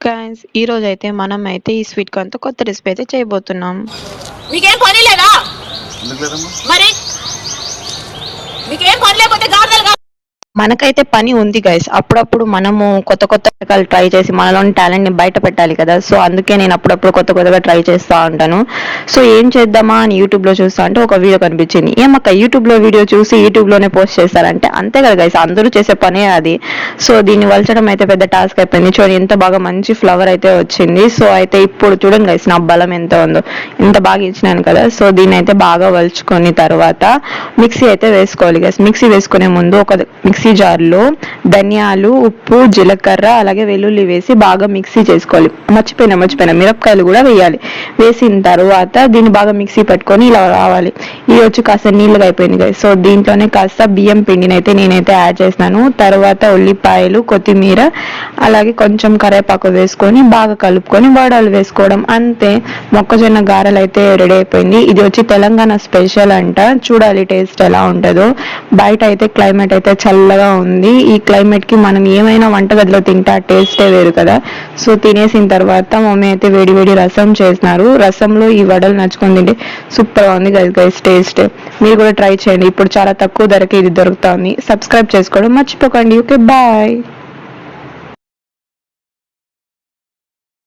Guys ఈ రోజు అయితే మనం అయితే ఈ స్వీట్ కార్న్ తో కొత్త రెసిపీ అయితే చేయబోతున్నాం. మీకేం పని లేదా? మరి మీకేం పని లేకపోతే గార్డెన్ మనకైతే పని ఉంది గైస్. అప్పుడప్పుడు మనము కొత్త కొత్త రకాలు ట్రై చేసి మనలోని టాలెంట్ ని బయట పెట్టాలి కదా. సో అందుకే నేను అప్పుడప్పుడు కొత్త కొత్తగా ట్రై చేస్తూ ఉంటాను. సో ఏం చేద్దామా అని యూట్యూబ్ లో చూస్తా అంటే ఒక వీడియో కనిపించింది. ఏమక్క యూట్యూబ్ లో వీడియో చూసి యూట్యూబ్ లోనే పోస్ట్ చేస్తారంటే అంతే కదా గైస్, అందరూ చేసే పనే అది. సో దీన్ని వలచడం అయితే పెద్ద టాస్క్ అయిపోయింది. చూడండి ఎంత బాగా మంచి ఫ్లవర్ అయితే వచ్చింది. సో అయితే ఇప్పుడు చూడండి గైస్ నా బలం ఎంత ఉందో, ఎంత బాగా ఇచ్చినాను కదా. సో దీన్ని అయితే బాగా వలుచుకొని తర్వాత మిక్సీ అయితే వేసుకోవాలి గైస్. మిక్సీ వేసుకునే ముందు ఒక మిక్సీ జార్లో ధనియాలు, ఉప్పు, జీలకర్ర అలాగే వెల్లుల్లి వేసి బాగా మిక్సీ చేసుకోవాలి. మర్చిపోయినా మిరపకాయలు కూడా వేయాలి. వేసిన తర్వాత దీన్ని బాగా మిక్సీ పట్టుకొని ఇలా రావాలి. ఇది వచ్చి కాస్త నీళ్ళగా అయిపోయింది కదా. సో దీంట్లోనే కాస్త బియ్యం పిండిని అయితే నేనైతే యాడ్ చేసినాను. తర్వాత ఉల్లిపాయలు, కొత్తిమీర అలాగే కొంచెం కరివేపాకు వేసుకొని బాగా కలుపుకొని వడలు వేసుకోవడం అంతే. మొక్కజొన్న గారెలు అయితే రెడీ అయిపోయింది. ఇది వచ్చి తెలంగాణ స్పెషల్ అంట. చూడాలి టేస్ట్ ఎలా ఉంటుందో. బయట అయితే క్లైమేట్ అయితే చల్లగా ఉంది. ఈ క్లైమేట్ కి మనం ఏమైనా వంటగదిలో తింటే ఆ టేస్టే వేరు కదా. సో తినేసిన తర్వాత మమ్మీ అయితే వేడి వేడి రసం చేసినారు. రసంలో ఈ వడలు నచ్చుకొని తింటే సూపర్ గా ఉంది గైస్ టేస్ట్. మీరు కూడా ట్రై చేయండి. ఇప్పుడు చాలా తక్కువ ధరకి ఇది దొరుకుతుంది. సబ్స్క్రైబ్ చేసుకోవడం మర్చిపోకండి. Okay bye.